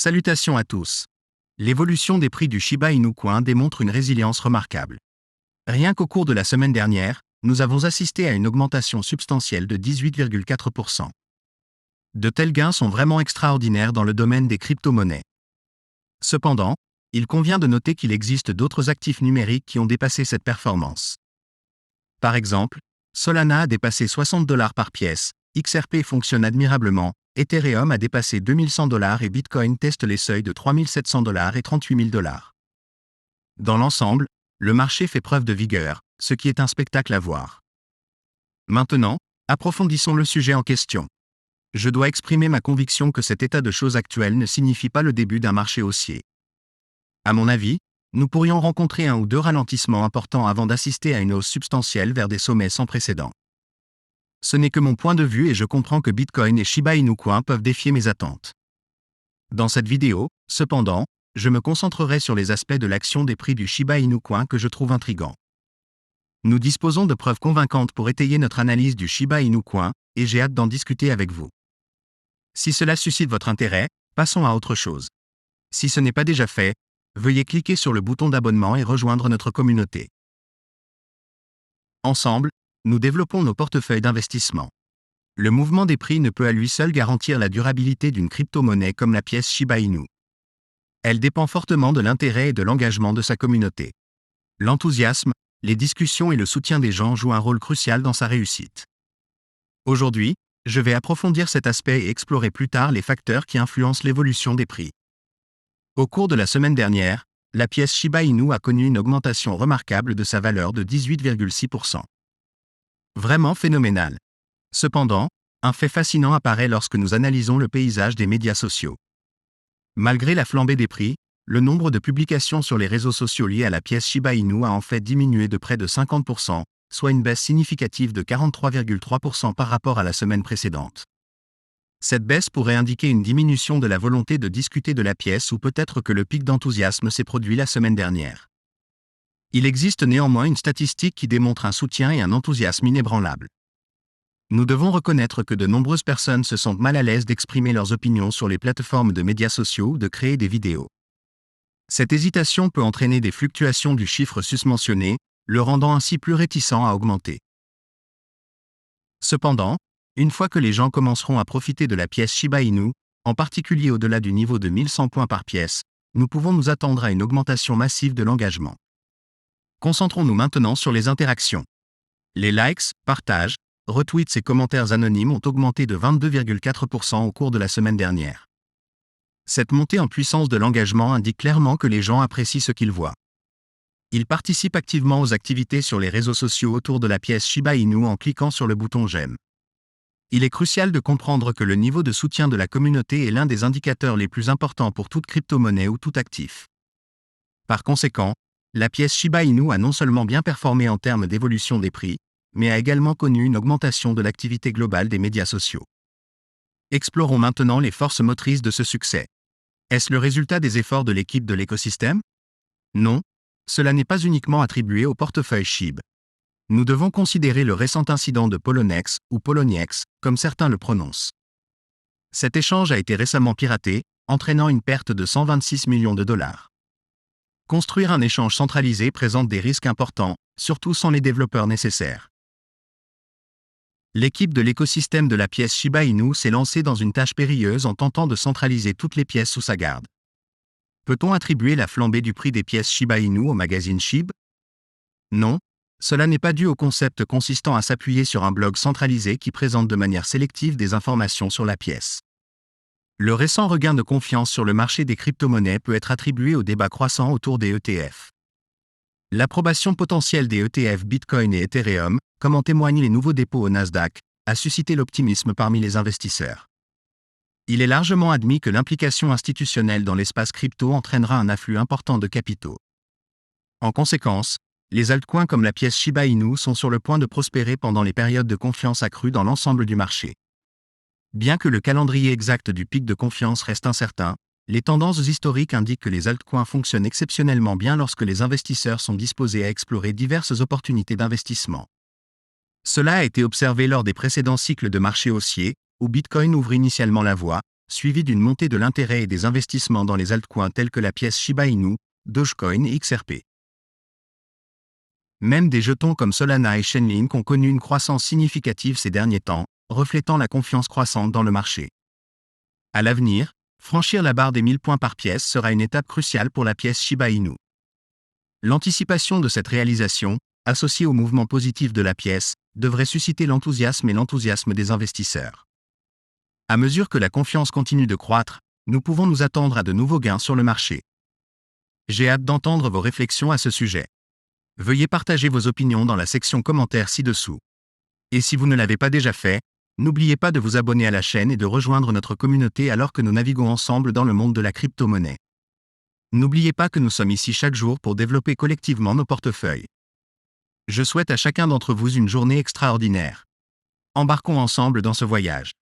Salutations à tous. L'évolution des prix du Shiba Inu Coin démontre une résilience remarquable. Rien qu'au cours de la semaine dernière, nous avons assisté à une augmentation substantielle de 18,4%. De tels gains sont vraiment extraordinaires dans le domaine des crypto-monnaies. Cependant, il convient de noter qu'il existe d'autres actifs numériques qui ont dépassé cette performance. Par exemple, Solana a dépassé $60 par pièce, XRP fonctionne admirablement, Ethereum a dépassé $2100 et Bitcoin teste les seuils de $3700 et $38 000. Dans l'ensemble, le marché fait preuve de vigueur, ce qui est un spectacle à voir. Maintenant, approfondissons le sujet en question. Je dois exprimer ma conviction que cet état de choses actuel ne signifie pas le début d'un marché haussier. À mon avis, nous pourrions rencontrer un ou deux ralentissements importants avant d'assister à une hausse substantielle vers des sommets sans précédent. Ce n'est que mon point de vue et je comprends que Bitcoin et Shiba Inu Coin peuvent défier mes attentes. Dans cette vidéo, cependant, je me concentrerai sur les aspects de l'action des prix du Shiba Inu Coin que je trouve intrigants. Nous disposons de preuves convaincantes pour étayer notre analyse du Shiba Inu Coin, et j'ai hâte d'en discuter avec vous. Si cela suscite votre intérêt, passons à autre chose. Si ce n'est pas déjà fait, veuillez cliquer sur le bouton d'abonnement et rejoindre notre communauté. Ensemble, nous développons nos portefeuilles d'investissement. Le mouvement des prix ne peut à lui seul garantir la durabilité d'une crypto-monnaie comme la pièce Shiba Inu. Elle dépend fortement de l'intérêt et de l'engagement de sa communauté. L'enthousiasme, les discussions et le soutien des gens jouent un rôle crucial dans sa réussite. Aujourd'hui, je vais approfondir cet aspect et explorer plus tard les facteurs qui influencent l'évolution des prix. Au cours de la semaine dernière, la pièce Shiba Inu a connu une augmentation remarquable de sa valeur de 18,6%. Vraiment phénoménal. Cependant, un fait fascinant apparaît lorsque nous analysons le paysage des médias sociaux. Malgré la flambée des prix, le nombre de publications sur les réseaux sociaux liés à la pièce Shiba Inu a en fait diminué de près de 50%, soit une baisse significative de 43,3% par rapport à la semaine précédente. Cette baisse pourrait indiquer une diminution de la volonté de discuter de la pièce ou peut-être que le pic d'enthousiasme s'est produit la semaine dernière. Il existe néanmoins une statistique qui démontre un soutien et un enthousiasme inébranlables. Nous devons reconnaître que de nombreuses personnes se sentent mal à l'aise d'exprimer leurs opinions sur les plateformes de médias sociaux ou de créer des vidéos. Cette hésitation peut entraîner des fluctuations du chiffre susmentionné, le rendant ainsi plus réticent à augmenter. Cependant, une fois que les gens commenceront à profiter de la pièce Shiba Inu, en particulier au-delà du niveau de 1100 points par pièce, nous pouvons nous attendre à une augmentation massive de l'engagement. Concentrons-nous maintenant sur les interactions. Les likes, partages, retweets et commentaires anonymes ont augmenté de 22,4% au cours de la semaine dernière. Cette montée en puissance de l'engagement indique clairement que les gens apprécient ce qu'ils voient. Ils participent activement aux activités sur les réseaux sociaux autour de la pièce Shiba Inu en cliquant sur le bouton j'aime. Il est crucial de comprendre que le niveau de soutien de la communauté est l'un des indicateurs les plus importants pour toute crypto-monnaie ou tout actif. Par conséquent, la pièce Shiba Inu a non seulement bien performé en termes d'évolution des prix, mais a également connu une augmentation de l'activité globale des médias sociaux. Explorons maintenant les forces motrices de ce succès. Est-ce le résultat des efforts de l'équipe de l'écosystème? Non, cela n'est pas uniquement attribué au portefeuille SHIB. Nous devons considérer le récent incident de Poloniex, ou Poloniex, comme certains le prononcent. Cet échange a été récemment piraté, entraînant une perte de $126 millions. Construire un échange centralisé présente des risques importants, surtout sans les développeurs nécessaires. L'équipe de l'écosystème de la pièce Shiba Inu s'est lancée dans une tâche périlleuse en tentant de centraliser toutes les pièces sous sa garde. Peut-on attribuer la flambée du prix des pièces Shiba Inu au magazine SHIB? Non, cela n'est pas dû au concept consistant à s'appuyer sur un blog centralisé qui présente de manière sélective des informations sur la pièce. Le récent regain de confiance sur le marché des crypto-monnaies peut être attribué au débat croissant autour des ETF. L'approbation potentielle des ETF Bitcoin et Ethereum, comme en témoignent les nouveaux dépôts au Nasdaq, a suscité l'optimisme parmi les investisseurs. Il est largement admis que l'implication institutionnelle dans l'espace crypto entraînera un afflux important de capitaux. En conséquence, les altcoins comme la pièce Shiba Inu sont sur le point de prospérer pendant les périodes de confiance accrue dans l'ensemble du marché. Bien que le calendrier exact du pic de confiance reste incertain, les tendances historiques indiquent que les altcoins fonctionnent exceptionnellement bien lorsque les investisseurs sont disposés à explorer diverses opportunités d'investissement. Cela a été observé lors des précédents cycles de marché haussier, où Bitcoin ouvre initialement la voie, suivi d'une montée de l'intérêt et des investissements dans les altcoins tels que la pièce Shiba Inu, Dogecoin et XRP. Même des jetons comme Solana et Chainlink ont connu une croissance significative ces derniers temps, reflétant la confiance croissante dans le marché. À l'avenir, franchir la barre des 1000 points par pièce sera une étape cruciale pour la pièce Shiba Inu. L'anticipation de cette réalisation, associée au mouvement positif de la pièce, devrait susciter l'enthousiasme des investisseurs. À mesure que la confiance continue de croître, nous pouvons nous attendre à de nouveaux gains sur le marché. J'ai hâte d'entendre vos réflexions à ce sujet. Veuillez partager vos opinions dans la section commentaires ci-dessous. Et si vous ne l'avez pas déjà fait, n'oubliez pas de vous abonner à la chaîne et de rejoindre notre communauté alors que nous naviguons ensemble dans le monde de la crypto-monnaie. N'oubliez pas que nous sommes ici chaque jour pour développer collectivement nos portefeuilles. Je souhaite à chacun d'entre vous une journée extraordinaire. Embarquons ensemble dans ce voyage.